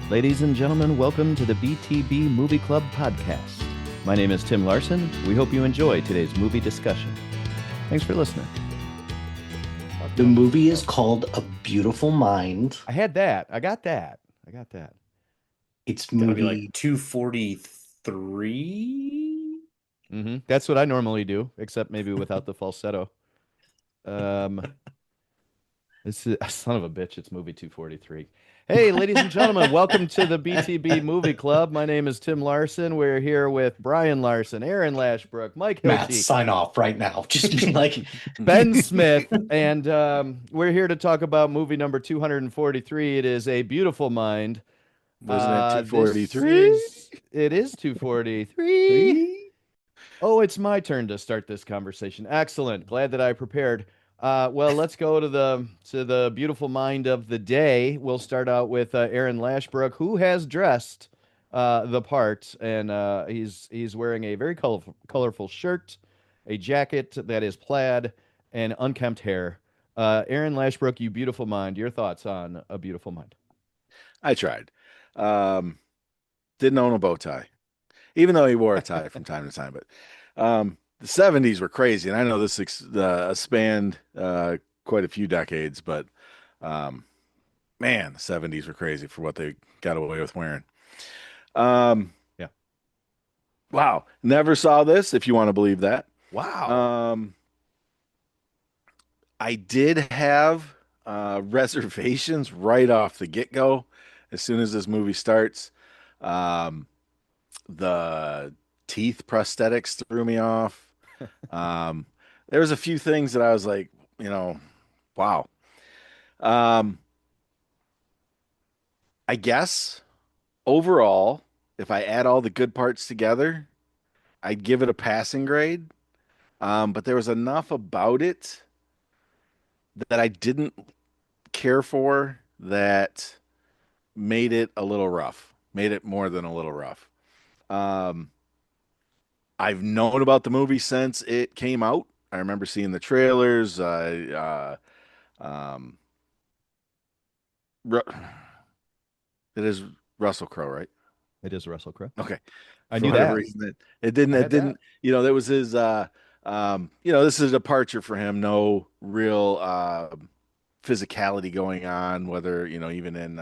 Ladies and gentlemen, welcome to the BTB Movie Club podcast. My name is Tim Larson. We hope you enjoy today's movie discussion. Thanks for listening. The movie is called A Beautiful Mind. I had that. I got that. It's Gotta be movie like 243. That's what I normally do, except maybe without the falsetto. This is son of a bitch. It's movie 243. Hey, ladies and gentlemen, welcome to the BTB Movie Club. My name is Tim Larson. We're here with Brian Larson, Aaron Lashbrook, Mike Matt. Hilty, Sign off right now. Just be like Ben Smith, and we're here to talk about movie number 243. It is A Beautiful Mind. Wasn't it 243? It is 243. Oh, it's my turn to start this conversation. Excellent. Glad that I prepared. Well, let's go to the beautiful mind of the day. We'll start out with Aaron Lashbrook, who has dressed the part, and he's wearing a very colorful shirt, a jacket that is plaid, and unkempt hair. Aaron Lashbrook, you beautiful mind. Your thoughts on A Beautiful Mind? I tried. Didn't own a bow tie, even though he wore a tie from time to time. But the 70s were crazy, and I know this spanned quite a few decades, but man, the 70s were crazy for what they got away with wearing. Yeah. Wow. Never saw this, if you want to believe that. Wow. I did have reservations right off the get-go. As soon as this movie starts, the teeth prosthetics threw me off. There was a few things that I was like, wow. I guess overall, if I add all the good parts together, I'd give it a passing grade. But there was enough about it that I didn't care for that made it a little rough, made it more than a little rough. I've known about the movie since it came out. I remember seeing the trailers. It is Russell Crowe, right? It is Russell Crowe. Okay. I For knew whatever that. reason, it didn't, that was his, this is a departure for him. No real physicality going on, whether, even in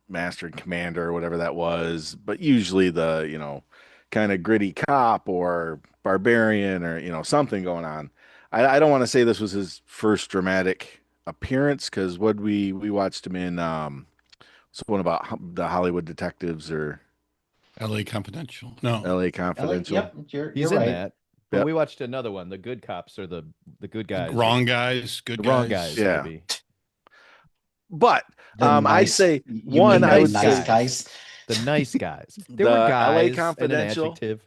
Master and Commander or whatever that was, but usually the, kind of gritty cop or barbarian or, something going on. I don't want to say this was his first dramatic appearance because what we watched him in one about the Hollywood detectives or L.A. Confidential. No. L.A. Confidential. Yep, He's you're in right. that. But Yep. we watched another one. The good cops or the good guys. Wrong guys, good The guys. wrong guys. Yeah. Maybe. But The I nice- say you one, mean I the would nice say guys. The nice guys. There The were LA guys and an Confidential. adjective.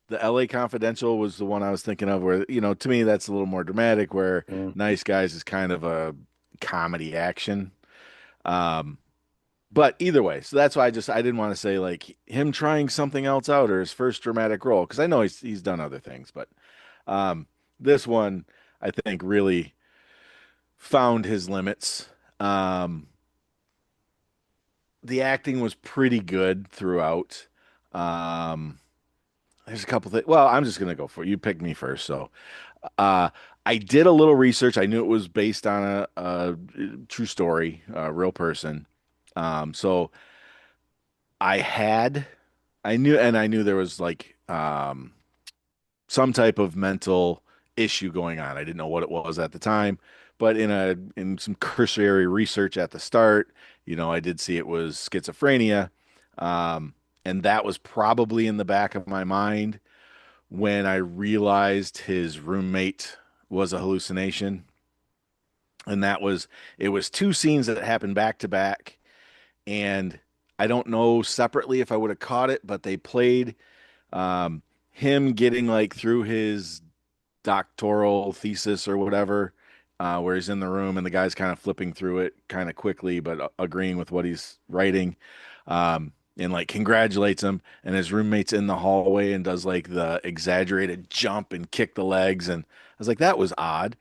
the L.A. Confidential was the one I was thinking of where, to me, that's a little more dramatic where Nice Guys is kind of a comedy action. But either way, so that's why I didn't want to say like him trying something else out or his first dramatic role because I know he's done other things, but this one I think really found his limits. The acting was pretty good throughout. There's a couple things. Well, I'm just gonna go for it. You picked me first, so I did a little research. I knew it was based on a true story, a real person. So I knew there was like some type of mental issue going on. I didn't know what it was at the time, but in some cursory research at the start, I did see it was schizophrenia. And that was probably in the back of my mind when I realized his roommate was a hallucination. And it was two scenes that happened back to back. And I don't know separately if I would have caught it, but they played him getting like through his doctoral thesis or whatever, where he's in the room and the guy's kind of flipping through it kind of quickly, but agreeing with what he's writing. And like congratulates him, and his roommate's in the hallway and does like the exaggerated jump and kick the legs, and I was like, that was odd.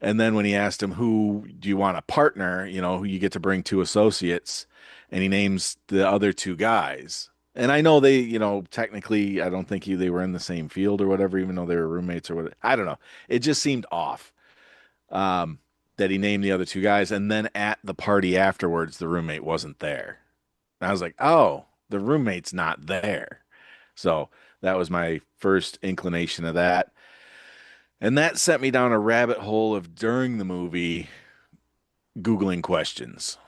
And then when he asked him, who do you want a partner, who you get to bring two associates, and he names the other two guys. And I know they, technically, I don't think they were in the same field or whatever, even though they were roommates or whatever. I don't know. It just seemed off um, that he named the other two guys. And then at the party afterwards, the roommate wasn't there. And I was like, oh, the roommate's not there. So that was my first inclination of that. And that sent me down a rabbit hole of during the movie Googling questions,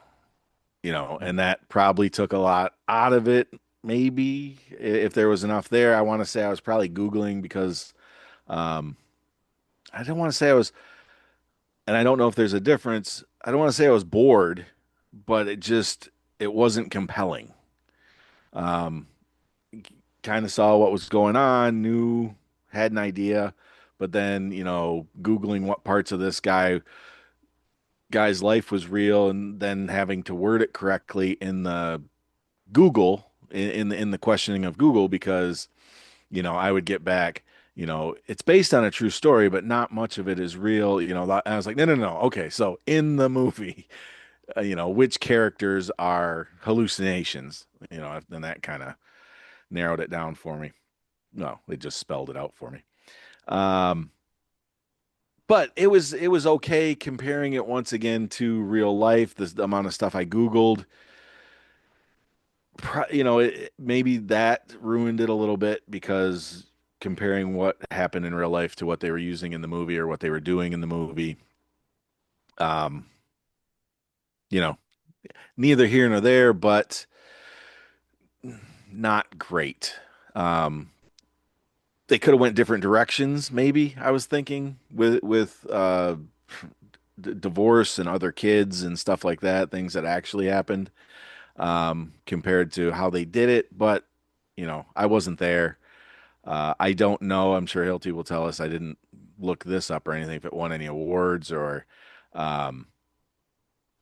and that probably took a lot out of it. Maybe if there was enough there, I want to say I was probably Googling because um, I don't want to say I was, and I don't know if there's a difference. I don't want to say I was bored, but it wasn't compelling. Um, kind of saw what was going on, had an idea, but then, Googling what parts of this guy's life was real and then having to word it correctly in the Google in the questioning of Google because I would get back it's based on a true story but not much of it is real I was like no no no okay so in the movie which characters are hallucinations then that kind of narrowed it down for me. No, they just spelled it out for me. um but it was okay comparing it once again to real life. The amount of stuff I Googled, maybe that ruined it a little bit because comparing what happened in real life to what they were using in the movie or what they were doing in the movie, um, you know, neither here nor there, but not great. Um, they could have went different directions, maybe, I was thinking with divorce and other kids and stuff like that, things that actually happened, compared to how they did it. But, I wasn't there. I don't know. I'm sure Hilty will tell us. I didn't look this up or anything if it won any awards or um,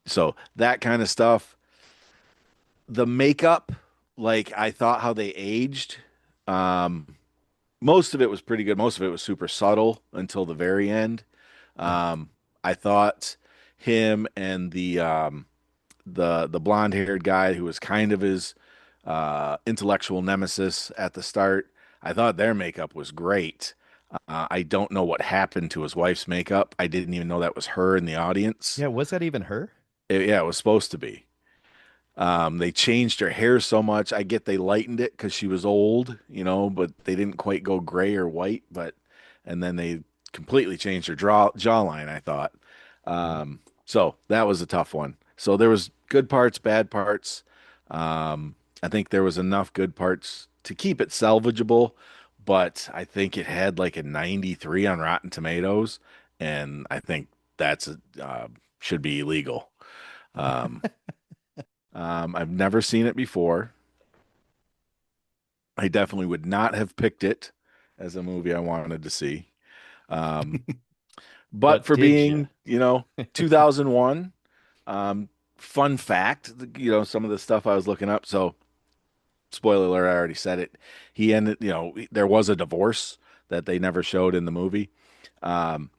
so that kind of stuff. The makeup, like I thought how they aged, um, most of it was pretty good. Most of it was super subtle until the very end. Um, I thought him and the blonde haired guy who was kind of his intellectual nemesis at the start. I thought their makeup was great. I don't know what happened to his wife's makeup. I didn't even know that was her in the audience. Yeah, was that even her? Yeah, it was supposed to be. They changed her hair so much. I get they lightened it because she was old, but they didn't quite go gray or white. And then they completely changed her jawline, I thought. So that was a tough one. So there was good parts, bad parts. I think there was enough good parts to keep it salvageable, but I think it had like a 93 on Rotten Tomatoes, and I think that's should be illegal. Um, I've never seen it before. I definitely would not have picked it as a movie I wanted to see. Um, but But for did you? being, 2001, fun fact, some of the stuff I was looking up. So, spoiler alert, I already said it. He ended, there was a divorce that they never showed in the movie. Um,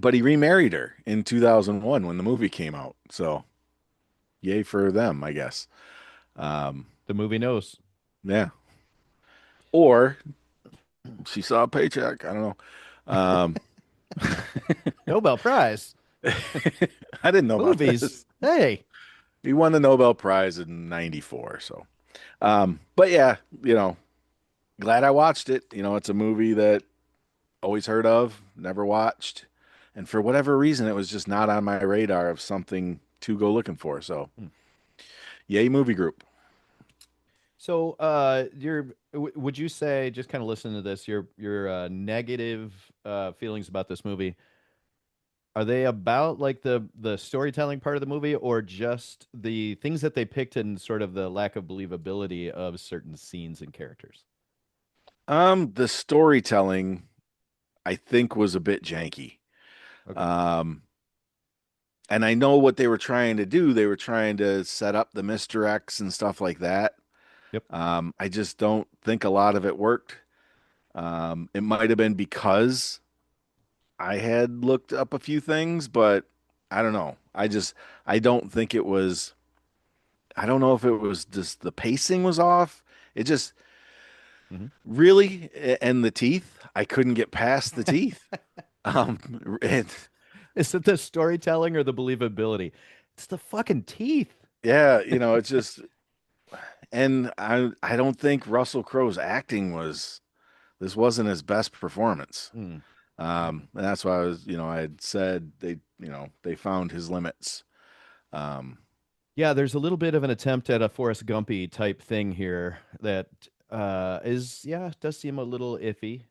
but he remarried her in 2001 when the movie came out. So, yay for them, I guess. Um, The movie knows. yeah. Or she saw a paycheck. I don't know. Um, Nobel Prize. I didn't know about Movies. this. Hey. He won the Nobel Prize in '94. So, but yeah, glad I watched it. It's a movie that always heard of, never watched, and for whatever reason, it was just not on my radar of something to go looking for. So, Hmm. yay, movie group. So, would you say, just kind of listening to this, your negative feelings about this movie, are they about like the storytelling part of the movie, or just the things that they picked and sort of the lack of believability of certain scenes and characters? The storytelling I think was a bit janky. Okay. Um, and I know what they were trying to do. They were trying to set up the misdirects and stuff like that. Yep. I just don't think a lot of it worked. It might have been because I had looked up a few things, but I don't know. I don't think it was. I don't know if it was just the pacing was off. It just Mhm. really, and the teeth. I couldn't get past the teeth. And Is it the storytelling or the believability? It's the fucking teeth. yeah, it's just, and I don't think Russell Crowe's acting was. This wasn't his best performance. Mm. And that's why I had said they found his limits. Um, Yeah, there's a little bit of an attempt at a Forrest Gumpy type thing here that does seem a little iffy.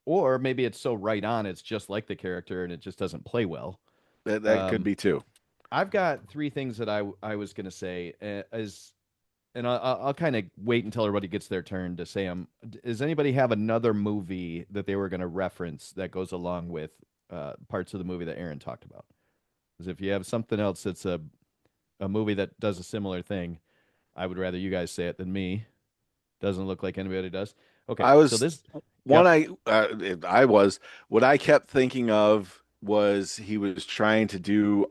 Or maybe it's so right on, it's just like the character and it just doesn't play well. that could Um, be too. I've got three things that I was gonna say and I'll kind of wait until everybody gets their turn to say them. Does anybody have another movie that they were going to reference that goes along with parts of the movie that Aaron talked about? Because if you have something else that's a movie that does a similar thing, I would rather you guys say it than me. Doesn't look like anybody does. Okay, I so was this, one yep. I was what I kept thinking of was he was trying to do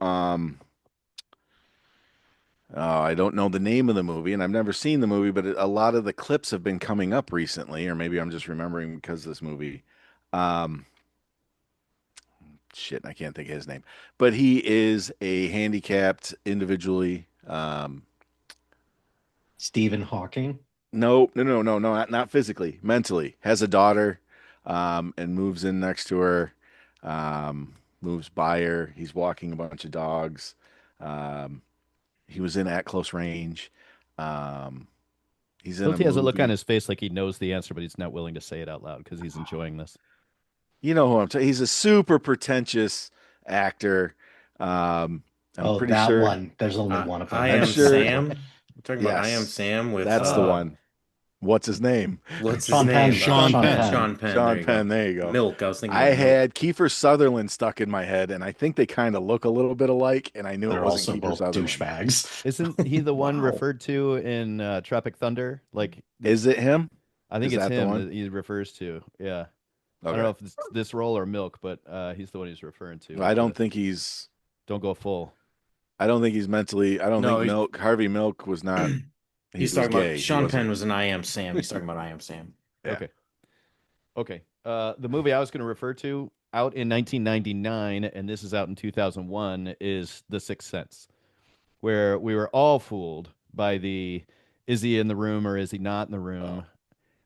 I don't know the name of the movie and I've never seen the movie, but a lot of the clips have been coming up recently, or maybe I'm just remembering because of this movie. Um, shit, I can't think of his name, but he is a handicapped individually. Stephen Hawking. No, no, no, no, no, not physically, mentally. Has a daughter, and moves in next to her, moves by her. He's walking a bunch of dogs. Um, he was in At Close Range. Um, he's in a Hilty has a look on movie. his face like he knows the answer, but he's not willing to say it out loud because he's enjoying this. You know who I'm talking. He's a super pretentious actor. Um, I'm Oh, pretty that sure. one. There's only one of I them. I'm am sure. Sam. We're talking about I am Yes, Sam with that's the one. What's his name? what's his Sean name? Penn. Sean Sean Penn. Penn. Sean Penn. There Sean you go. Penn. There you go. Milk. I was thinking I about Milk. had Kiefer Sutherland stuck in my head, and I think they kind of look a little bit alike, and I knew it They're wasn't also Kiefer both Sutherland. douchebags. Isn't he the one Wow. referred to in Tropic Thunder? Like, Is it him? I think Is it's that the him one? that he refers to. Yeah. I don't Okay. know if it's this role or Milk, but he's the one he's referring to I with don't the think he's. don't go full. I don't think he's mentally. I don't think No, Milk. Harvey Milk was not. He he's was talking about gay. He Sean Penn wasn't. was an I am Sam. He's talking about I am Sam. Yeah. Okay. Okay. The movie I was going to refer to out in 1999, and this is out in 2001, is The Sixth Sense, where we were all fooled by the is he in the room or is he not in the room? Oh.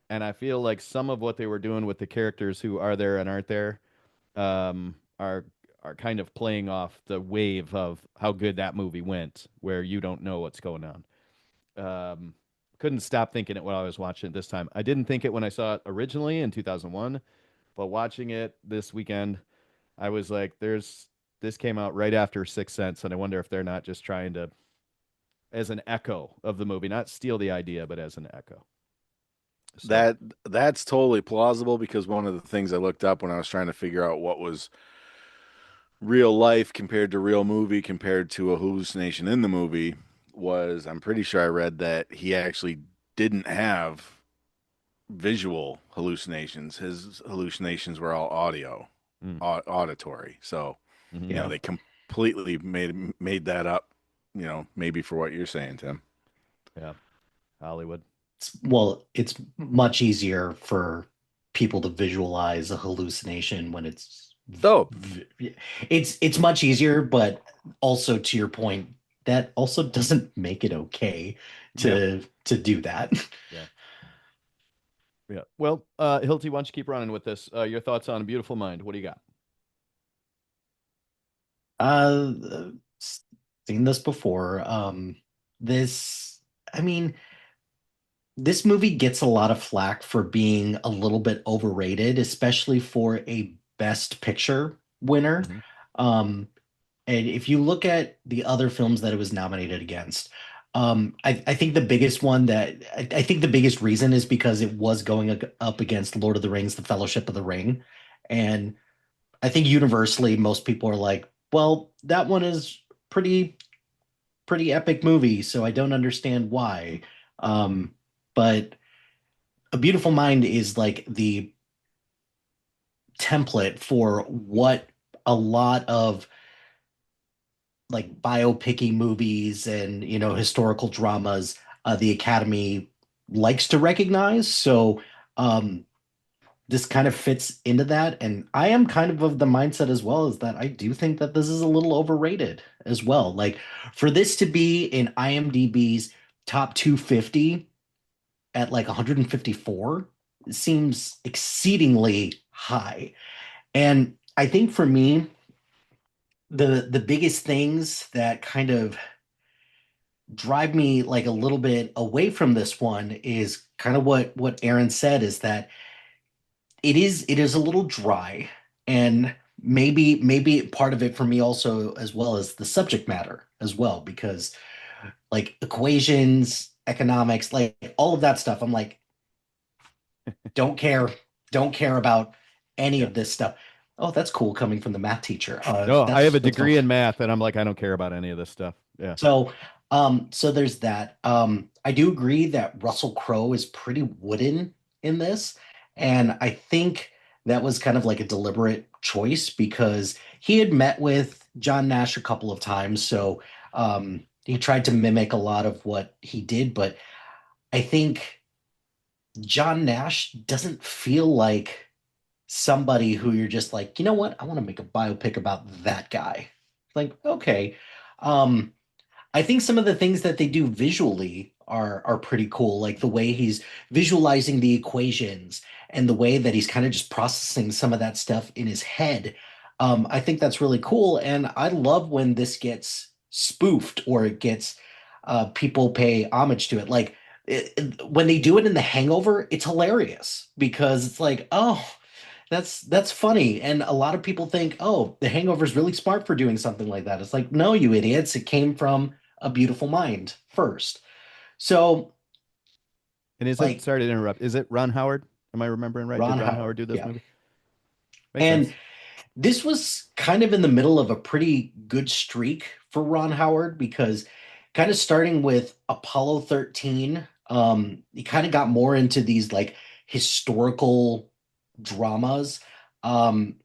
And I feel like some of what they were doing with the characters who are there and aren't there um, are are kind of playing off the wave of how good that movie went, where you don't know what's going on. Um, couldn't stop thinking it when I was watching it this time. I didn't think it when I saw it originally in 2001, but watching it this weekend, I was like, "There's this came out right after Sixth Sense, and I wonder if they're not just trying to, as an echo of the movie, not steal the idea, but as an echo." So, That that's totally plausible because one of the things I looked up when I was trying to figure out what was real life compared to real movie compared to a hallucination in the movie was I'm pretty sure I read that he actually didn't have visual hallucinations. His hallucinations were all audio, mm, auditory. So, mhm. Yeah. they completely made that up, maybe for what you're saying, Tim. Yeah, Hollywood. Well, it's much easier for people to visualize a hallucination when So, it's much easier, but also to your point, that also doesn't make it okay to do that. Yeah. Yeah. Well, Hilty, why don't you keep running with this? Your thoughts on Beautiful Mind? What do you got? Uh, seen this before. This, I mean, this movie gets a lot of flack for being a little bit overrated, especially for a Best Picture winner. Mhm. Um, and if you look at the other films that it was nominated against, I think the biggest one that I think the biggest reason is because it was going up against Lord of the Rings, The Fellowship of the Ring. And I think universally, most people are like, well, that one is pretty epic movie, so I don't understand why. But A Beautiful Mind is like the template for what a lot of like biopicky movies and historical dramas the Academy likes to recognize. So um, this kind of fits into that, and I am kind of the mindset as well as that I do think that this is a little overrated as well. Like for this to be in IMDb's top 250 at like 154 seems exceedingly high. And I think for me, the biggest things that kind of drive me like a little bit away from this one is kind of what Aaron said, is that it is a little dry, and maybe part of it for me also as well as the subject matter as well, because like equations, economics, like all of that stuff, I'm like, don't care, don't care about any Yeah. of this stuff. Oh, that's cool coming from the math teacher. No, I have a That's fun. degree in math, and I'm like, I don't care about any of this stuff. Yeah. So there's that. I do agree that Russell Crowe is pretty wooden in this, and I think that was kind of like a deliberate choice because he had met with John Nash a couple of times, so he tried to mimic a lot of what he did, but I think John Nash doesn't feel like somebody who you're just like, you know what, I want to make a biopic about that guy. Like, okay. Um, I think some of the things that they do visually are pretty cool, like the way he's visualizing the equations and the way that he's kind of just processing some of that stuff in his head. I think that's really cool, and I love when this gets spoofed or it gets people pay homage to it. Like when they do it in The Hangover, it's hilarious because it's like, oh, that's funny. And a lot of people think, oh, The Hangover is really smart for doing something like that. It's like, no, you idiots. It came from A Beautiful Mind first. So, And is it, like sorry to interrupt, is it Ron Howard? Am I remembering right? Did Ron Ron Howard, Howard do this yeah. movie? Makes And sense. this was kind of in the middle of a pretty good streak for Ron Howard because kind of starting with Apollo 13, he kind of got more into these like historical dramas. Um,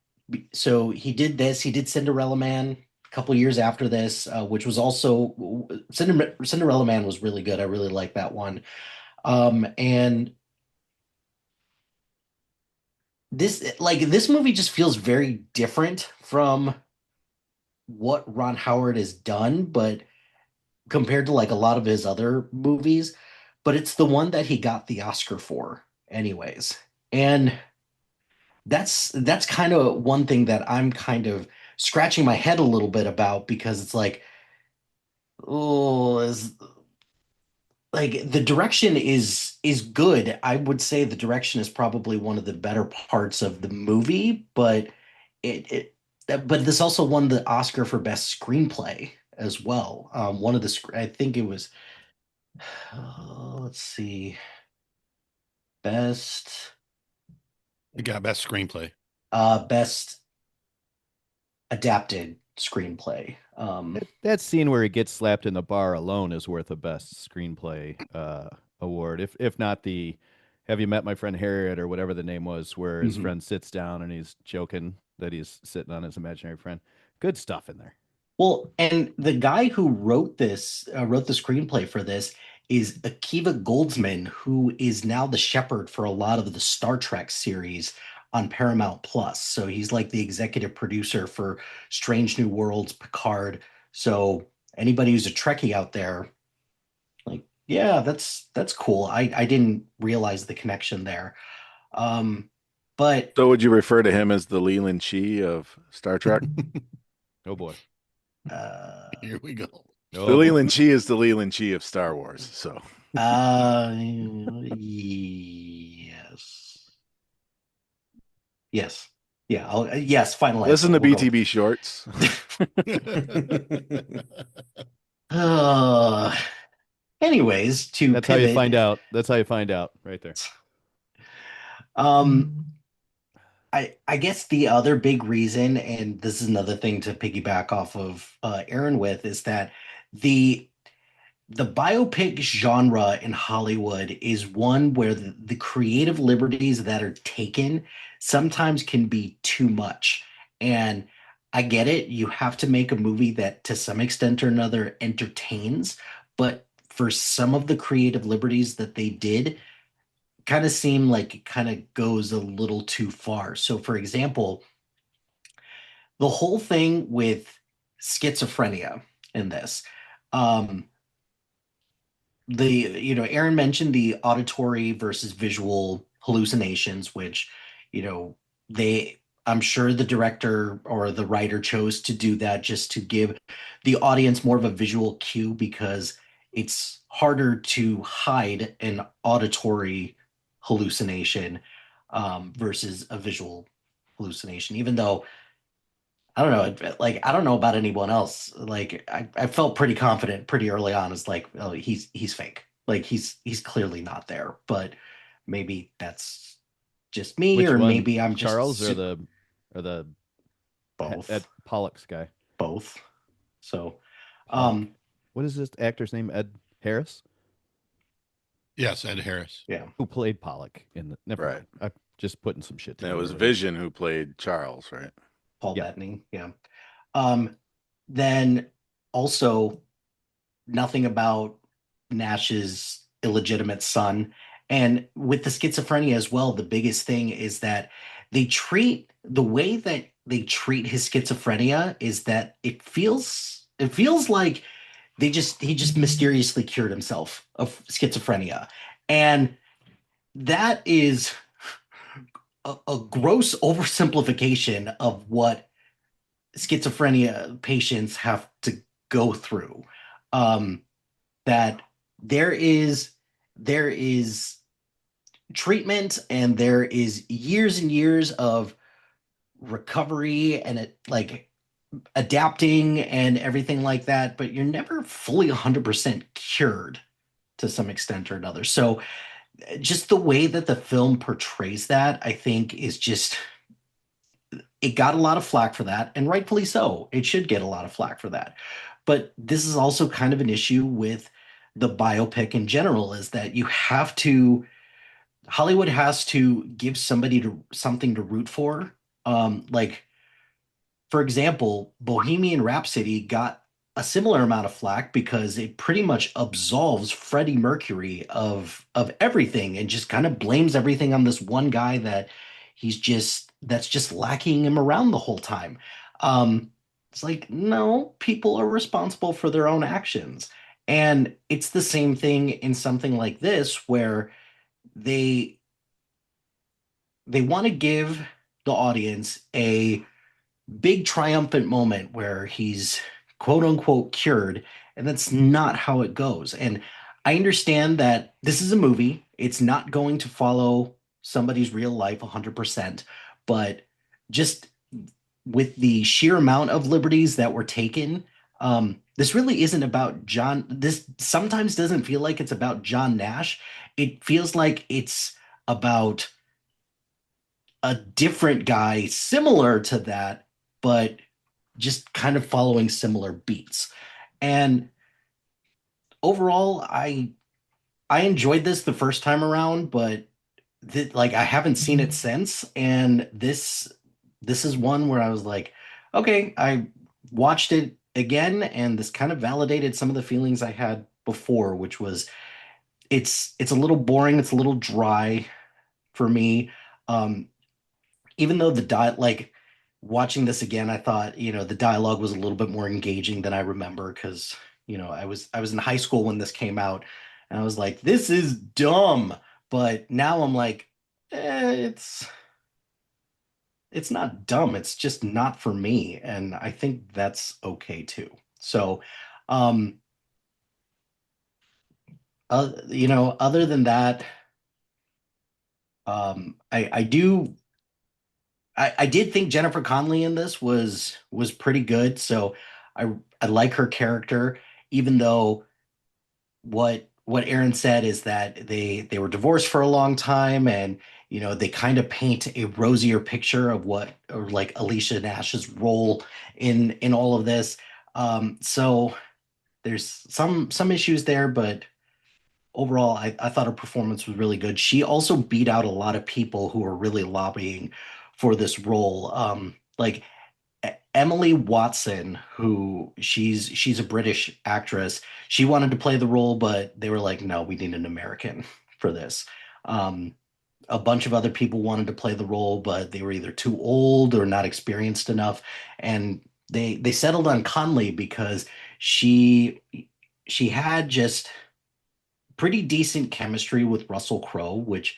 so he did this, he did Cinderella Man a couple years after this, which was also Cinderella Man was really good. I really like that one. And this movie just feels very different from what Ron Howard has done, but compared to like a lot of his other movies, but it's the one that he got the Oscar for anyways. And that's kind of one thing that I'm kind of scratching my head a little bit about because it's like, oh, is like the direction is good. I would say the direction is probably one of the better parts of the movie, but but this also won the Oscar for best screenplay as well. One of I think it was let's see, best You got best screenplay. best adapted screenplay. That scene where he gets slapped in the bar alone is worth a best screenplay award. If not the Have You Met My Friend Harriet or whatever the name was, where his Mhm. friend sits down and he's joking that he's sitting on his imaginary friend. Good stuff in there. Well, and the guy who wrote the screenplay for this is Akiva Goldsman, who is now the shepherd for a lot of the Star Trek series on Paramount Plus. So he's like the executive producer for Strange New Worlds, Picard. So anybody who's a Trekkie out there, like, yeah, that's cool. I didn't realize the connection there. Um, but So would you refer to him as the Leland Chi of Star Trek? Oh boy. uh, Here we go. The Oh boy. Leland Chi is the Leland Chi of Star Wars. So yes. Yes. Yeah. Yes. Final listen answer. to We'll go. BTB shorts. Uh, anyways, to That's how you pivot, find out. That's how you find out right there. um, I guess the other big reason, and this is another thing to piggyback off of Aaron with, is that the the biopic genre in Hollywood is one where the creative liberties that are taken sometimes can be too much. And I get it. You have to make a movie that to some extent or another entertains, but for some of the creative liberties that they did, kind of seem like it kind of goes a little too far. So, for example, the whole thing with schizophrenia in this, um, the Aaron mentioned the auditory versus visual hallucinations, which you know they I'm sure the director or the writer chose to do that just to give the audience more of a visual cue because it's harder to hide an auditory hallucination versus a visual hallucination, even though I don't know. Like I don't know about anyone else. Like I felt pretty confident pretty early on. It's like, oh, he's fake. Like he's clearly not there. But maybe that's just me, Which or one, maybe I'm just Charles or the Ed both, Pollock's guy? both. So, Pollock. What is this actor's name? Ed Harris, Yes, Ed Harris. yeah, who played Pollock in the. Never Right. mind. I'm just putting some shit And it together. was Vision who played Charles, right? Paul Yeah. Bettany, yeah. Um, then also nothing about Nash's illegitimate son. And with the schizophrenia as well, the biggest thing is that the way that they treat his schizophrenia is that it feels like he just mysteriously cured himself of schizophrenia. And that is a gross oversimplification of what schizophrenia patients have to go through. Um, that there is treatment and there is years and years of recovery and like adapting and everything like that, but you're never fully 100% cured to some extent or another. So just the way that the film portrays that, I think, is just it got a lot of flack for that, and rightfully so. It should get a lot of flack for that. But this is also kind of an issue with the biopic in general, is that Hollywood has to give something to root for. Like for example, Bohemian Rhapsody got a similar amount of flack because it pretty much absolves Freddie Mercury of everything and just kind of blames everything on this one guy that's just lacking him around the whole time. It's like, no, people are responsible for their own actions. And it's the same thing in something like this where they they want to give the audience a big triumphant moment where he's quote unquote cured, and that's not how it goes. And I understand that this is a movie, it's not going to follow somebody's real life 100%, but just with the sheer amount of liberties that were taken, this really isn't about John. This sometimes doesn't feel like it's about John Nash. It feels like it's about a different guy similar to that, but just kind of following similar beats. And overall, I enjoyed this the first time around, but like I haven't seen it since. And this is one where I was like, okay, I watched it again, and this kind of validated some of the feelings I had before, which was it's a little boring, it's a little dry for me. Um, Even though like watching this again, I thought, the dialogue was a little bit more engaging than I remember because, I was in high school when this came out and I was like, this is dumb. But now I'm like, it's not dumb. It's just not for me. And I think that's okay too. So, um, other than that, I did think Jennifer Connelly in this was pretty good. So I like her character, even though what Aaron said is that they were divorced for a long time, and they kind of paint a rosier picture of what or like Alicia Nash's role in all of this. So there's some issues there, but overall, I thought her performance was really good. She also beat out a lot of people who were really lobbying for this role. Like Emily Watson, who she's a British actress. She wanted to play the role, but they were like, no, we need an American for this. Um, a bunch of other people wanted to play the role, but they were either too old or not experienced enough. And they settled on Conley because she she had just pretty decent chemistry with Russell Crowe, which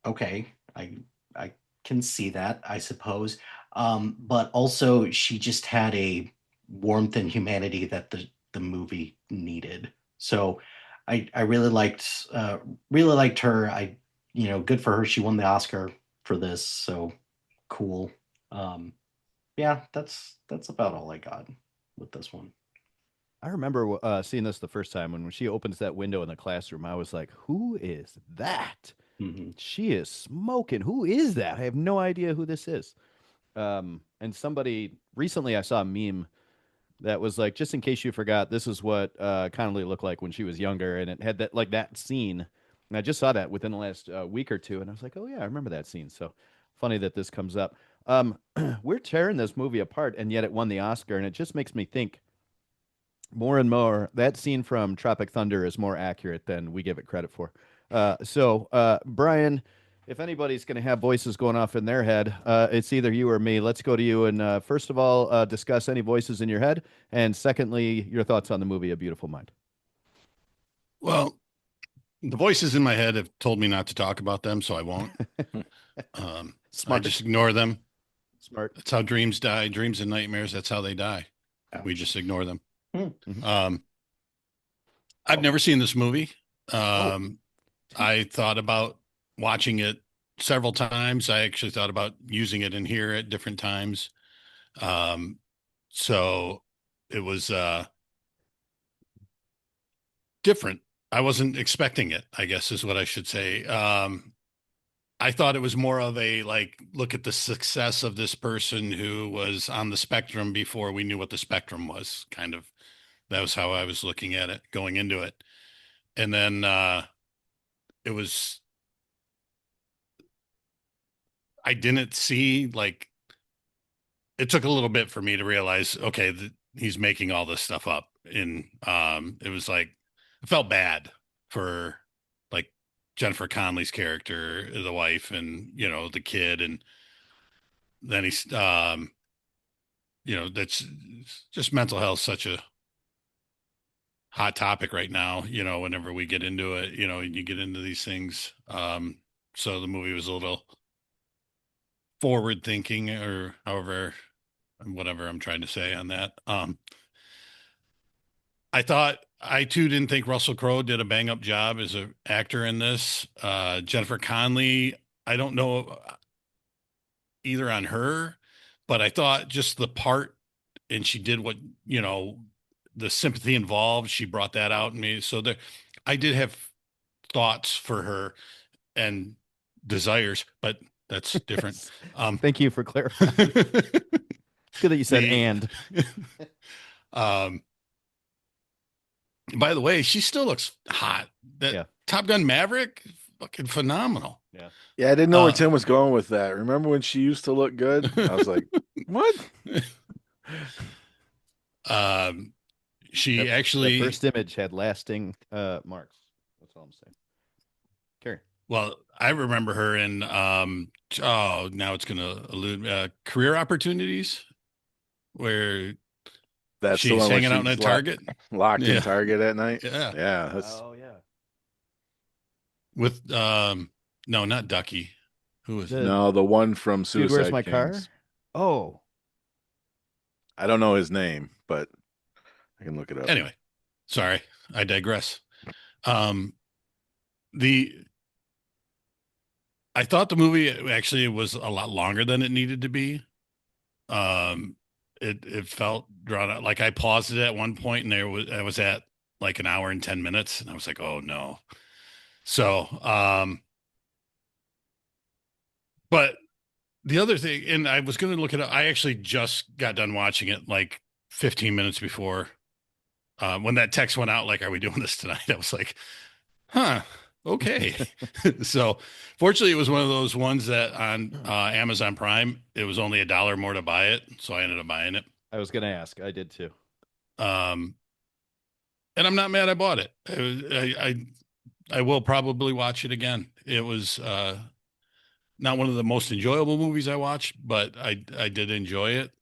okay, I can see that, I suppose. But also she just had a warmth and humanity that the movie needed. So I really liked her. Good for her. She won the Oscar for this. So cool. Um, yeah, that's about all I got with this one. I remember seeing this the first time when she opens that window in the classroom. I was like, "Who is that? Hmm. She is smoking. Who is that? I have no idea who this is." And somebody recently, I saw a meme that was like, just in case you forgot, this is what Connolly looked like when she was younger, and it had that scene. And I just saw that within the last week or two, and I was like, "Oh yeah, I remember that scene." So funny that this comes up. We're tearing this movie apart, and yet it won the Oscar, and it just makes me think more and more that scene from Tropic Thunder is more accurate than we give it credit for. Brian, if anybody's going to have voices going off in their head, it's either you or me. Let's go to you and first of all, discuss any voices in your head, and secondly, your thoughts on the movie A Beautiful Mind. Well, the voices in my head have told me not to talk about them, so I won't. I Smart. just ignore them. Smart. That's how dreams die. Dreams and nightmares, that's how they die. We Ouch. just ignore them. Mhm. I've never seen this movie. Oh. I thought about watching it several times. I actually thought about using it in here at different times. Um, so it was different. I wasn't expecting it, I guess is what I should say. I thought it was more of a like, look at the success of this person who was on the spectrum before we knew what the spectrum was, kind of. That was how I was looking at it going into it. And then it was, I didn't see like, it took a little bit for me to realize, okay, he's making all this stuff up. And it was like, I felt bad for like Jennifer Connelly's character, the wife, and, the kid. And then that's just mental health, such a hot topic right now, whenever we get into it, and you get into these things. So the movie was a little forward thinking, or however, whatever I'm trying to say on that. I too didn't think Russell Crowe did a bang up job as an actor in this. Jennifer Connelly, I don't know either on her, but I thought just the part, and she did what, the sympathy involved, she brought that out in me. So there, I did have thoughts for her and desires, but that's different. Thank you for clarifying. It's good that you said The- and. um, by the way, she still looks hot. That Yeah. Top Gun Maverick, fucking phenomenal. Yeah. Yeah, I didn't know where Uh, Tim was going with that. Remember when she used to look good? I was like, what? She That actually, first image had lasting marks. That's all I'm saying. Carry. well, I remember her in, oh, now it's going to elude Career Opportunities, where That's the she's one where hanging out in a she's Target. locked in Yeah. Target at night. Yeah. Yeah, that's Oh yeah. With, no, not Ducky. Who was it? no the one from Dude, where's Suicide my car? Kings. Oh. I don't know his name, but I can look it up. Anyway, sorry, I digress. Um, the I thought the movie actually was a lot longer than it needed to be. It felt drawn out. Like I paused it at one point, and I was at like an hour and 10 minutes, and I was like, oh no. So, but the other thing, and I was going to look it up. I actually just got done watching it like 15 minutes before When that text went out, like, "Are we doing this tonight?" I was like, "Huh, okay." So, fortunately, it was one of those ones that on Amazon Prime, it was only $1 more to buy it, so I ended up buying it. I was gonna ask. I did too. Um, and I'm not mad I bought it. I will probably watch it again. It was not one of the most enjoyable movies I watched, but I did enjoy it,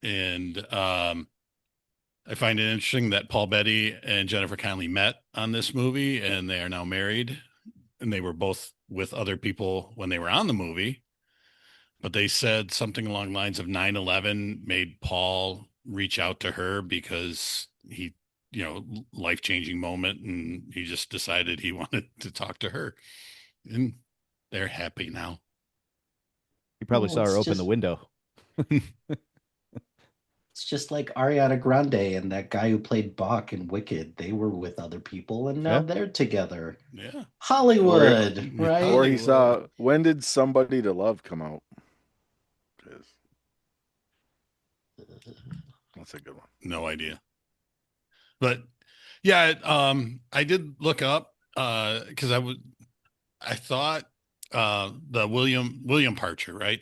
and I find it interesting that Paul Bettany and Jennifer Connelly met on this movie, and they are now married, and they were both with other people when they were on the movie. But they said something along the lines of 9/11 made Paul reach out to her because he, life-changing moment, and he just decided he wanted to talk to her, and they're happy now. You probably Well, saw her it's open the just window. it's just like Ariana Grande and that guy who played Bach in Wicked. They were with other people and now Yeah. they're together. Yeah. Hollywood, right? Or he saw, Hollywood. when did Somebody to Love come out? 'Cause that's a good one. No idea. But yeah, I did look up because I thought the William Parcher, right?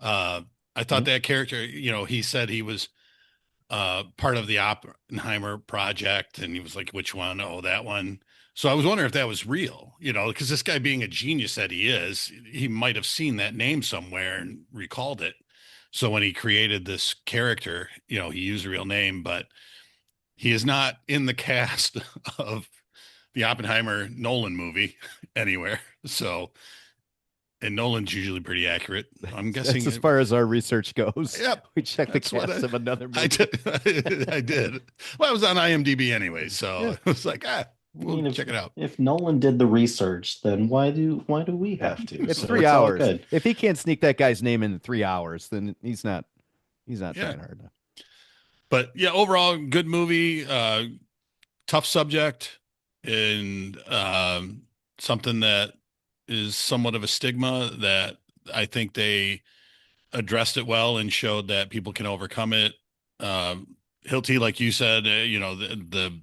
I thought Mhm. that character, he said he was part of the Oppenheimer project, and he was like, which one? Oh, that one. So I was wondering if that was real, because this guy, being a genius that he is, he might have seen that name somewhere and recalled it. So when he created this character, he used a real name, but he is not in the cast of the Oppenheimer Nolan movie anywhere. So, and Nolan's usually pretty accurate. I'm That's guessing. as far as our research goes. Yep. We checked the That's what cast of another I movie. did. I did. Well, I was on IMDb anyway, so Yeah. it was like, I we'll mean, check it out. if Nolan did the research, then why do we Yeah. have to? It's So 3 hours. all good. If he can't sneak that guy's name in 3 hours, then he's not Yeah. trying hard enough. But yeah, overall, good movie. Tough subject, and something that is somewhat of a stigma that I think they addressed it well and showed that people can overcome it. Hilty, like you said, the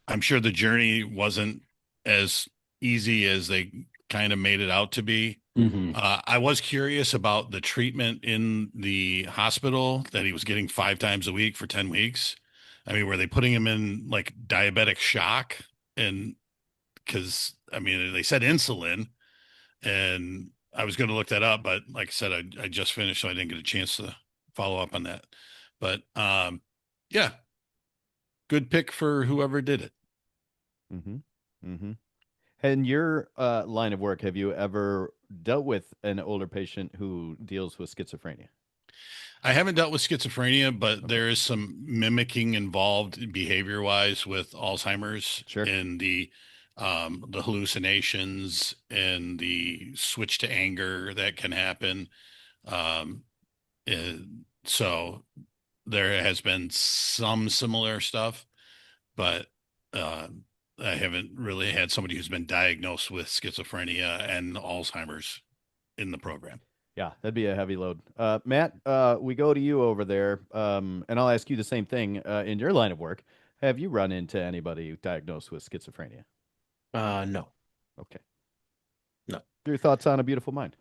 I'm sure the journey wasn't as easy as they kind of made it out to be. Mhm. I was curious about the treatment in the hospital that he was getting 5 times a week for 10 weeks. I mean, were they putting him in like diabetic shock? And because, I mean, they said insulin, and I was going to look that up, but like I said, I just finished, so I didn't get a chance to follow up on that. But yeah, good pick for whoever did it. Mm-hmm. Mm-hmm. In your line of work, have you ever dealt with an older patient who deals with schizophrenia? I haven't dealt with schizophrenia, but Okay. there is some mimicking involved behavior wise with Alzheimer's, Sure. and the hallucinations and the switch to anger that can happen. Um, so there has been some similar stuff, but uh, I haven't really had somebody who's been diagnosed with schizophrenia and Alzheimer's in the program. Yeah, that'd be a heavy load. Matt, we go to you over there, and I'll ask you the same thing. In your line of work, have you run into anybody diagnosed with schizophrenia? No, Okay. no. Your thoughts on A Beautiful Mind?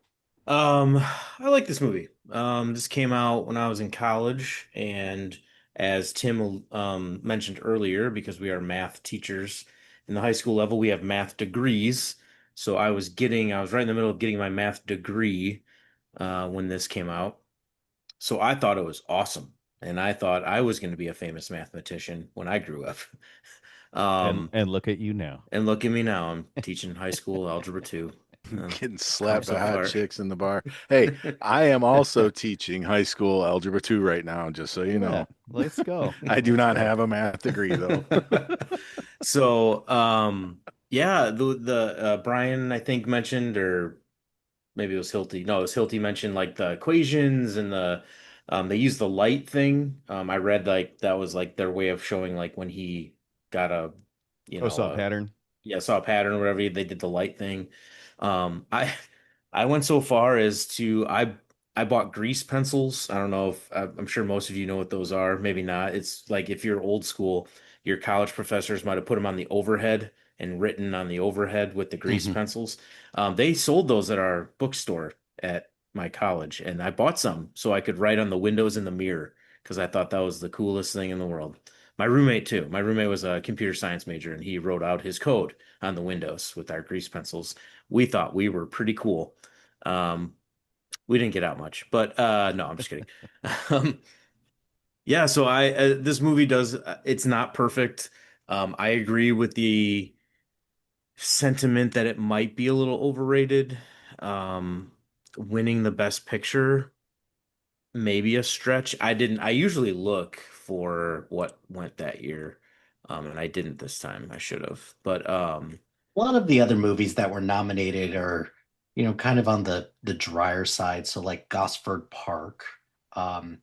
I like this movie. This came out when I was in college, and as Tim mentioned earlier, because we are math teachers in the high school level, we have math degrees. So I was right in the middle of getting my math degree when this came out. So I thought it was awesome, and I thought I was going to be a famous mathematician when I grew up. And Um, and look at you now. and look at me now. I'm teaching high school algebra 2. Getting Come slapped so by hot far. chicks in the bar. Hey, I am also teaching high school algebra 2 right now, just so you Look at know. that. Let's go. I do Let's not go. have a math degree though. So, yeah, the Brian I think mentioned, or maybe it was Hilty. No, it was Hilty mentioned like the equations and they use the light thing. I read like that was like their way of showing like when he got a you Oh, know saw a pattern. yeah, saw a pattern or whatever, they did the light thing. I I went so far as to I bought grease pencils. I don't know if I'm sure most of you know what those are. Maybe not. It's like if you're old school, your college professors might have put them on the overhead and written on the overhead with the grease Mhm. pencils. They sold those at our bookstore at my college, and I bought some so I could write on the windows in the mirror because I thought that was the coolest thing in the world. My roommate too. My roommate was a computer science major, and he wrote out his code on the windows with our grease pencils. We thought we were pretty cool. Um, we didn't get out much, but no, I'm just kidding. Um, yeah, so I this movie does it's not perfect. I agree with the sentiment that it might be a little overrated. Um, Winning the best picture, maybe a stretch. I usually look for what went that year. And I didn't this time. I should have. But A lot of the other movies that were nominated are, kind of on the drier side. So like Gosford Park. Um,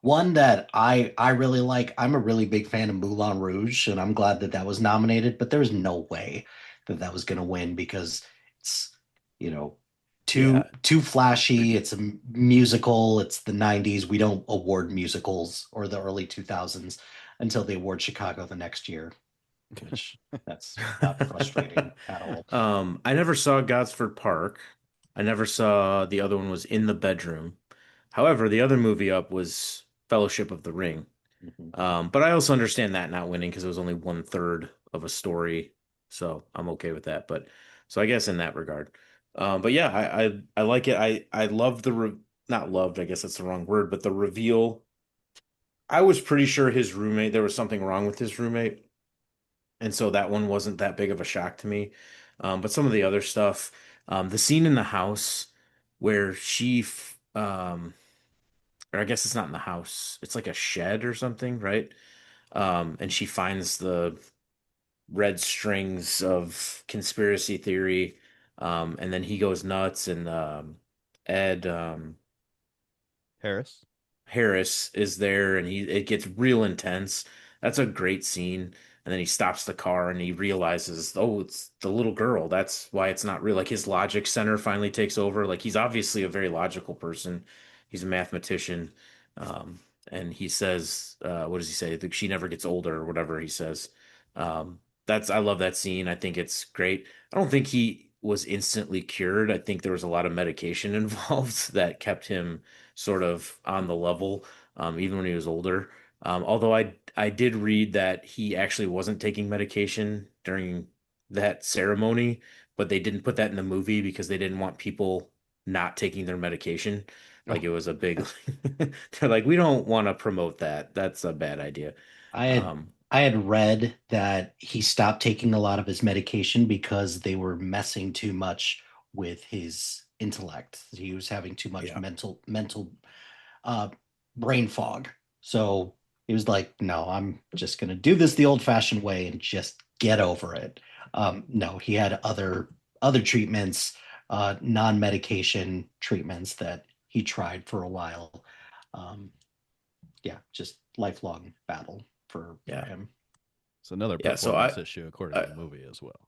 One that I really like. I'm a really big fan of Moulin Rouge, and I'm glad that that was nominated. But there's no way that that was going to win because it's you know yeah, too flashy. It's a musical. It's the '90s. We don't award musicals or the early 2000s until they award Chicago the next year, which that's not frustrating at all. I never saw Gosford Park. I never saw the other one was In the Bedroom. However, the other movie up was Fellowship of the Ring. Mhm. But I also understand that not winning because it was only one third of a story, so I'm okay with that. But so I guess in that regard, but yeah, I like it. I love the re not loved. I guess that's the wrong word, but the reveal. I was pretty sure his roommate there was something wrong with his roommate, and so that one wasn't that big of a shock to me. But some of the other stuff, the scene in the house where or I guess it's not in the house, it's like a shed or something, right? And she finds the red strings of conspiracy theory, and then he goes nuts, and Ed Harris. Harris is there and it gets real intense. That's a great scene. And then he stops the car and he realizes, oh, it's the little girl. That's why it's not real. Like his logic center finally takes over. Like he's obviously a very logical person. He's a mathematician. Um, and he says, what does he say? That she never gets older or whatever he says. I love that scene. I think it's great. I don't think he was instantly cured. I think there was a lot of medication involved that kept him sort of on the level, even when he was older. Although I did read that he actually wasn't taking medication during that ceremony, but they didn't put that in the movie because they didn't want people not taking their medication. Like Oh, it was a big, they're like, we don't want to promote that. That's a bad idea. I had Um, I had read that he stopped taking a lot of his medication because they were messing too much with his intellect. He was having too much yeah. mental uh, brain fog. So he was like, "No, I'm just gonna do this the old-fashioned way and just get over it." No, he had other treatments, non-medication treatments that he tried for a while. Um, yeah, just lifelong battle for Yeah. him. it's another Yeah. So performance issue according I to the movie as well.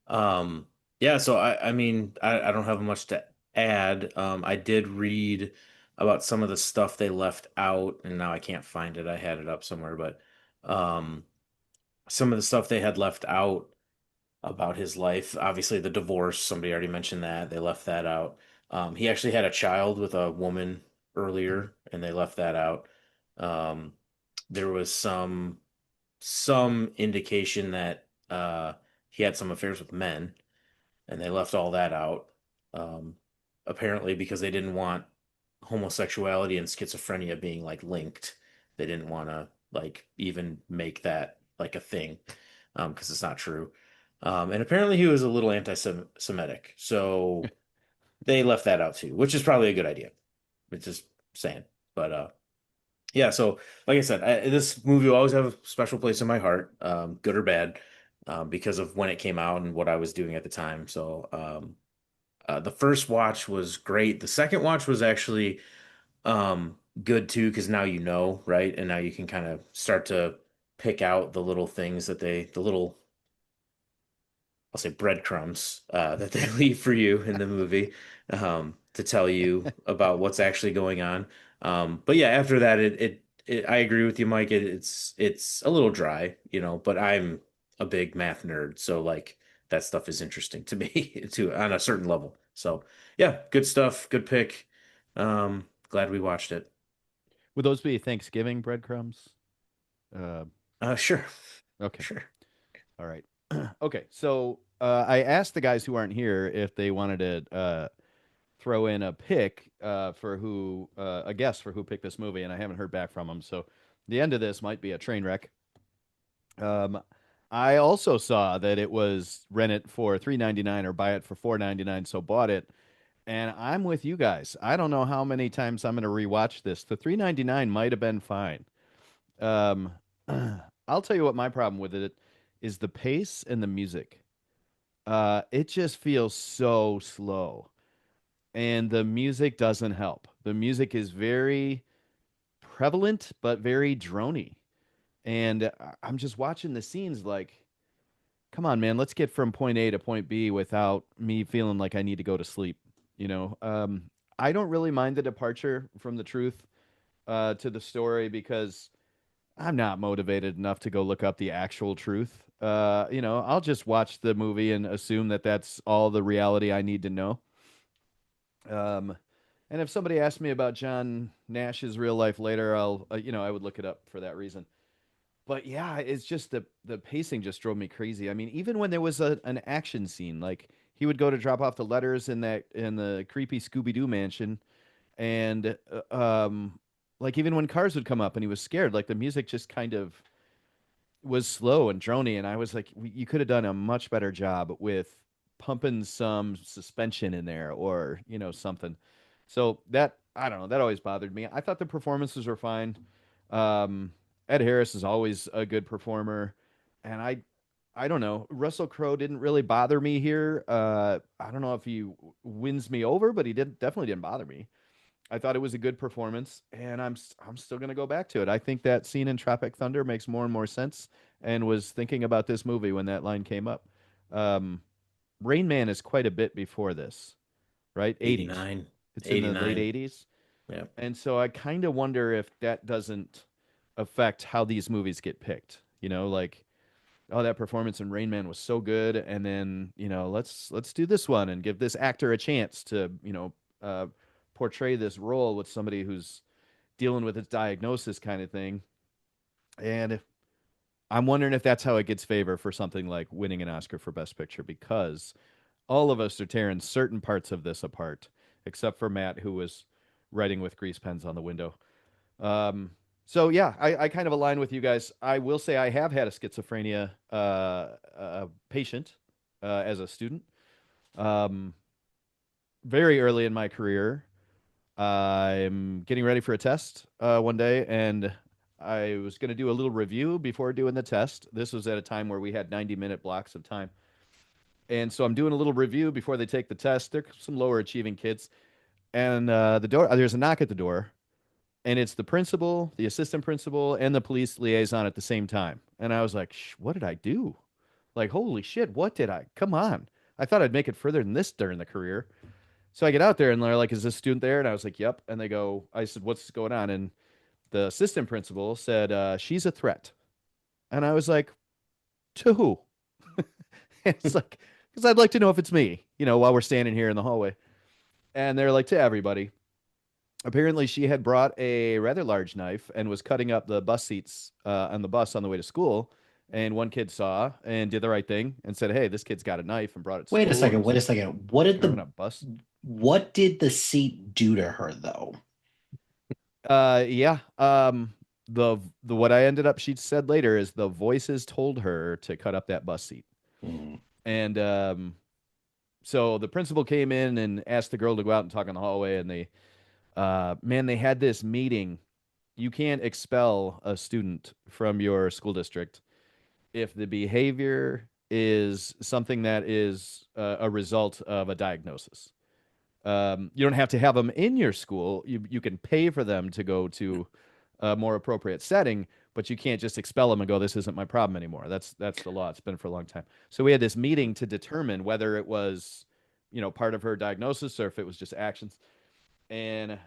Um, yeah, so I mean, I don't have much to add. I did read about some of the stuff they left out, and now I can't find it. I had it up somewhere, but um, some of the stuff they had left out about his life, obviously the divorce, somebody already mentioned that. They left that out. He actually had a child with a woman earlier, and they left that out. Um, there was some indication that he had some affairs with men, and they left all that out. Um, Apparently, because they didn't want homosexuality and schizophrenia being like linked. They didn't want to like even make that like a thing, because it's not true. And apparently, he was a little anti-Semitic, so they left that out too, which is probably a good idea. It's just saying, but yeah, so like I said, this movie will always have a special place in my heart, good or bad, because of when it came out and what I was doing at the time. So the first watch was great. The second watch was actually good too, because now you know, right? And now you can kind of start to pick out the little things that the little I'll say breadcrumbs that they leave for you in the movie to tell you about what's actually going on. But yeah, after that, I agree with you, Mike. It's a little dry, but I'm a big math nerd, so like that stuff is interesting to me too on a certain level. So yeah, good stuff, good pick. Glad we watched it. Would those be Thanksgiving breadcrumbs? Uh, Sure, okay. sure. All right. Okay. So I asked the guys who aren't here if they wanted to throw in a pick for who, a guess for who picked this movie, and I haven't heard back from them. So the end of this might be a train wreck. Um, I also saw that it was rent it for $3.99 or buy it for $4.99, so bought it. And I'm with you guys. I don't know how many times I'm going to rewatch this. The $3.99 might have been fine. Um, I'll tell you what my problem with it is the pace and the music. It just feels so slow, and the music doesn't help. The music is very prevalent but very drony, and I'm just watching the scenes like, come on, man, let's get from point A to point B without me feeling like I need to go to sleep. You know, I don't really mind the departure from the truth to the story because I'm not motivated enough to go look up the actual truth. I'll just watch the movie and assume that that's all the reality I need to know. Um, and if somebody asked me about John Nash's real life later, I would look it up for that reason. But yeah, it's just the pacing just drove me crazy. I mean, even when there was an action scene, like he would go to drop off the letters in the creepy Scooby Doo mansion, and like even when cars would come up and he was scared, like the music just kind of was slow and drony, and I was like, you could have done a much better job with pumping some suspension in there or something. So that I don't know, that always bothered me. I thought the performances were fine. Um, Ed Harris is always a good performer, and I don't know. Russell Crowe didn't really bother me here. I don't know if he wins me over, but he did definitely didn't bother me. I thought it was a good performance, and I'm still gonna go back to it. I think that scene in Tropic Thunder makes more and more sense, and was thinking about this movie when that line came up. Um, Rain Man is quite a bit before this, right? 80s. 89, It's in the late 89. 80s, Yeah. and so I kind of wonder if that doesn't affect how these movies get picked. Like, oh, that performance in Rain Man was so good, and then let's do this one and give this actor a chance to portray this role with somebody who's dealing with its diagnosis kind of thing. And I'm wondering if that's how it gets favor for something like winning an Oscar for Best Picture, because all of us are tearing certain parts of this apart, except for Matt, who was writing with grease pens on the window. Um, so yeah, I kind of align with you guys. I will say I have had a schizophrenia patient as a student. Um, very early in my career, I'm getting ready for a test one day, and I was going to do a little review before doing the test. This was at a time where we had 90-minute blocks of time. And so I'm doing a little review before they take the test. They're some lower achieving kids. And there's a knock at the door, and it's the principal, the assistant principal, and the police liaison at the same time. And I was like, what did I do? Like, holy shit, what did I? Come on. I thought I'd make it further than this during the career. So I get out there and they're like, is this student there? And I was like, yep. And they go, I said, what's going on? And the assistant principal said, she's a threat. And I was like, to who? It's like, because I'd like to know if it's me, while we're standing here in the hallway. And they're like, to everybody. Apparently, she had brought a rather large knife and was cutting up the bus seats on the bus on the way to school. And one kid saw and did the right thing and said, hey, this kid's got a knife, and brought it to Wait a school and second, was wait a second. What did carving the up bus. what did the seat do to her though? Yeah. The what I ended up she said later is the voices told her to cut up that bus seat. Hmm. And so the principal came in and asked the girl to go out and talk in the hallway, and they had this meeting. You can't expel a student from your school district if the behavior is something that is a result of a diagnosis. You don't have to have them in your school. You can pay for them to go to a more appropriate setting, but you can't just expel them and go, this isn't my problem anymore. That's the law. It's been for a long time. So we had this meeting to determine whether it was, part of her diagnosis or if it was just actions. And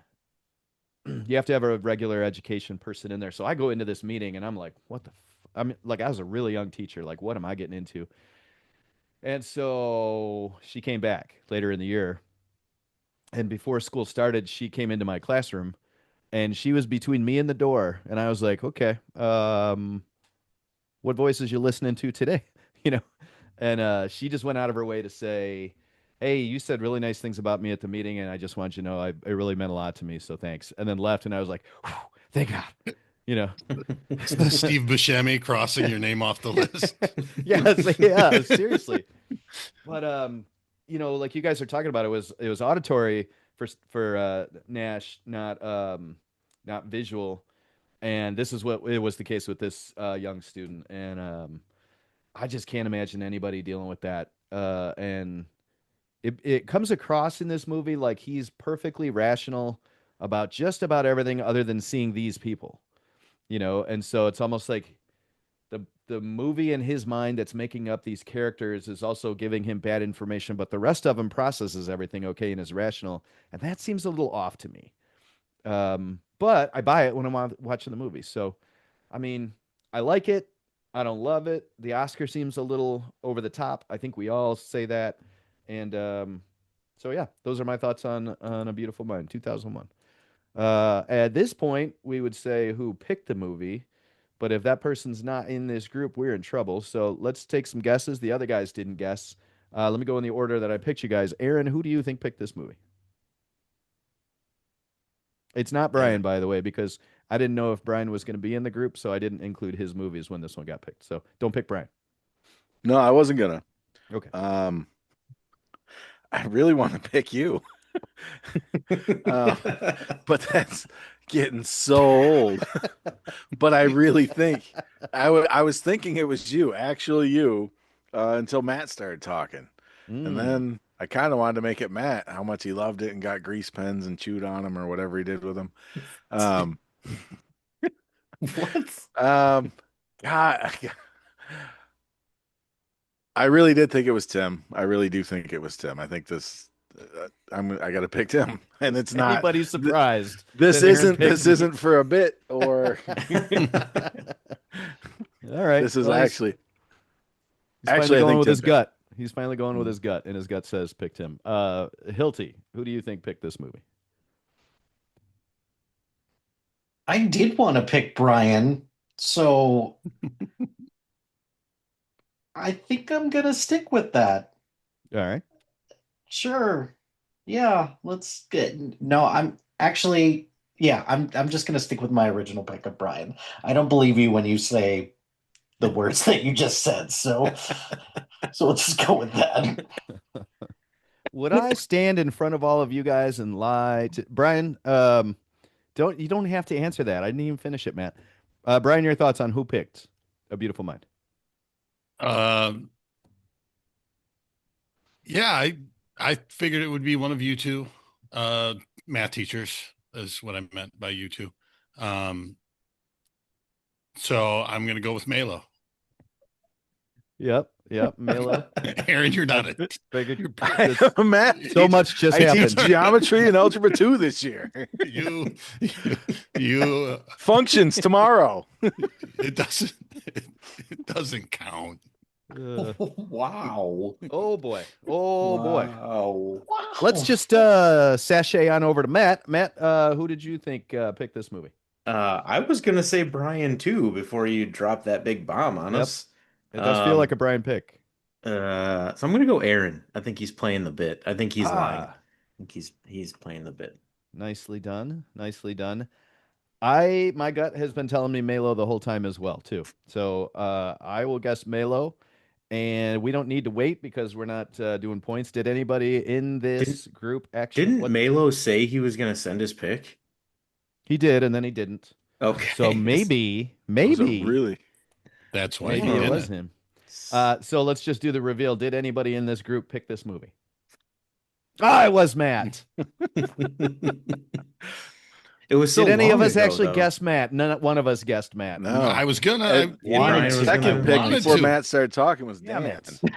you have to have a regular education person in there. So I go into this meeting and I'm like, what the I mean, like, I was a really young teacher. Like, what am I getting into? And so she came back later in the year. And before school started, she came into my classroom and she was between me and the door. And I was like, okay, what voices you listening to today? You know? And she just went out of her way to say, hey, you said really nice things about me at the meeting. And I just want you to know it really meant a lot to me. So thanks. And then left. And I was like, thank God. You know, Steve Buscemi crossing your name off the list. yeah, seriously. But like you guys are talking about, it was auditory for Nash, not visual, and this is what it was the case with this young student, and I just can't imagine anybody dealing with that. And it comes across in this movie like he's perfectly rational about just about everything other than seeing these people. And so it's almost like the movie in his mind that's making up these characters is also giving him bad information, but the rest of him processes everything okay and is rational, and that seems a little off to me. But I buy it when I'm watching the movie. So, I mean, I like it. I don't love it. The Oscar seems a little over the top. I think we all say that, and so yeah, those are my thoughts on A Beautiful Mind, 2001. At this point, we would say who picked the movie, but if that person's not in this group, we're in trouble. So let's take some guesses. The other guys didn't guess. Let me go in the order that I picked you guys. Aaron, who do you think picked this movie? It's not Brian, by the way, because I didn't know if Brian was going to be in the group, so I didn't include his movies when this one got picked. So don't pick Brian. No, I wasn't gonna. Okay. I really want to pick you. But that's getting so old. But I really think I was thinking it was you, actually you, until Matt started talking. And then I kind of wanted to make it Matt, how much he loved it and got grease pens and chewed on them or whatever he did with them. What? God, I really did think it was Tim. I really do think it was Tim. I think this. I got to pick Tim, and it's not. Anybody's surprised. This that Aaron isn't. picked This me. isn't for a bit, or All right. this is Well, actually. he's Actually, finally I going think with Tim his picked. gut. He's finally going with his gut, and his gut says picked him. Hilty, who do you think picked this movie? I did want to pick Brian, so I think I'm gonna stick with that. All right. Sure. Yeah, let's get. No, I'm actually, yeah, I'm just gonna stick with my original pick of Brian. I don't believe you when you say the words that you just said, so let's just go with that. Would I stand in front of all of you guys and lie to Brian? Don't have to answer that. I didn't even finish it, Matt. Brian, your thoughts on who picked A Beautiful Mind? Yeah, I figured it would be one of you two. Math teachers is what I meant by you two. So I'm gonna go with Melo. Yep, Melo. Aaron, you're not a Figured I am a math so teacher. much just I happened. teach geometry and algebra 2 this year. you Functions tomorrow. it doesn't count. Wow. Oh boy. Oh boy. Wow. Let's just sashay on over to Matt. Matt, who did you think picked this movie? I was gonna say Brian too before you dropped that big bomb on Yep. us. It does feel like a Brian pick. So I'm gonna go Aaron. I think he's playing the bit. I think he's lying. I Ah, think he's playing the bit. nicely done. Nicely done. My gut has been telling me Melo the whole time as well, too. So I will guess Melo. And we don't need to wait because we're not doing points. Did anybody in this group actually? Didn't Melo say he was gonna send his pick? He did, and then he didn't. Okay. So maybe, Was it really? That's why maybe he it did was him. So let's just do the reveal. Did anybody in this group pick this movie? Ah, it was Matt. It was so Did any of long us ago, actually though. guess Matt? None. One of us guessed Matt. No, I was gonna. Ryan my was second gonna- pick wanted before to. Matt started talking was Damn Dan. it.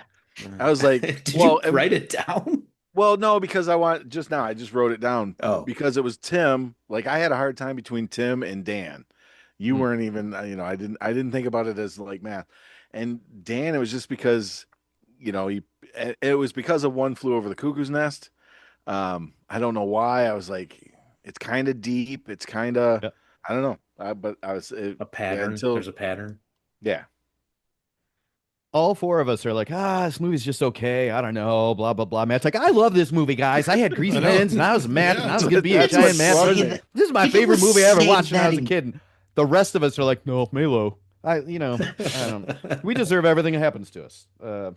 I was like, Did well, you write it down? well, no, because I just wrote it down Oh. because it was Tim. Like I had a hard time between Tim and Dan. You Hmm. weren't even, I didn't think about it as like math. And Dan, it was just because, it was because of One Flew Over the Cuckoo's Nest. I don't know why. I was like, it's kind of deep. It's kind of, Yep. I don't know. But I was A pattern. There's a pattern. yeah. All four of us are like, this movie's just okay. I don't know, blah, blah, blah. Matt's like, I love this movie, guys. I had grease I know. pens and I was a math Yeah. and I was going to be a That's giant what's math. funny. person. This is my People favorite movie I ever say watched when I that was a in- kid. The rest of us are like, no, Milo. I don't. We deserve everything that happens to us. For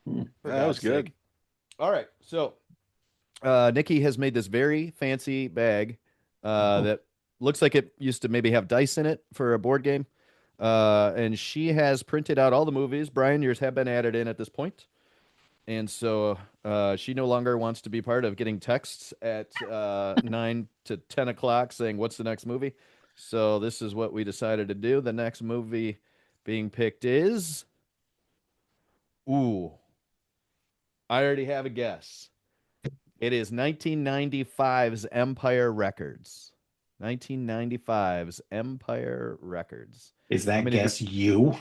That was God's good. sake. All right. So Nikki has made this very fancy bag that looks like it used to maybe have dice in it for a board game. And she has printed out all the movies. Brian, yours have been added in at this point. And so she no longer wants to be part of getting texts at 9 to 10 o'clock saying, what's the next movie? So this is what we decided to do. The next movie being picked is... Ooh. I already have a guess. It is 1995's Empire Records. 1995's Empire Records. Is that many guess you?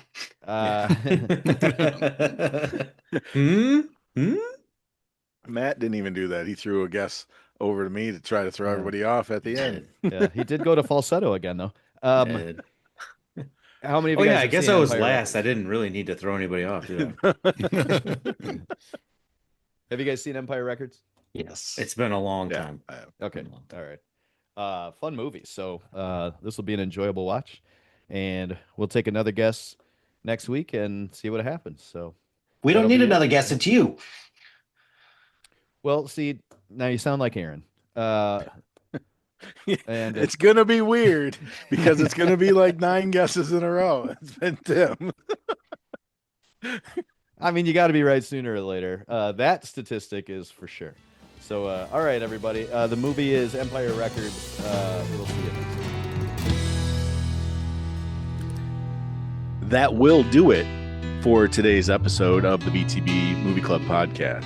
Hmm? Matt didn't even do that. He threw a guess over to me to try to throw Yeah. everybody off at the end. Yeah, he did go to falsetto again, though. How many of Oh you guys yeah, I have guess seen I was Empire last. I Records? didn't really need to throw anybody off. Did I? Have you guys seen Empire Records? Yes. It's been a long Yeah. time. Okay, all right. Fun movie. So this will be an enjoyable watch, and we'll take another guess next week and see what happens. So, we don't that'll need be it. another guess. It's you. well, see, now you sound like Aaron. And It's gonna be weird because it's gonna be like 9 guesses in a row. It's been Tim. I mean, you got to be right sooner or later. That statistic is for sure. So, all right, everybody. The movie is Empire Records. We'll see you next week. That will do it for today's episode of the BTB Movie Club podcast.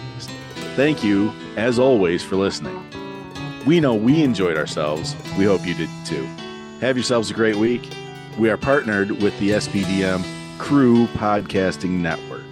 Thank you, as always, for listening. We know we enjoyed ourselves. We hope you did too. Have yourselves a great week. We are partnered with the SBDM Crew Podcasting Network.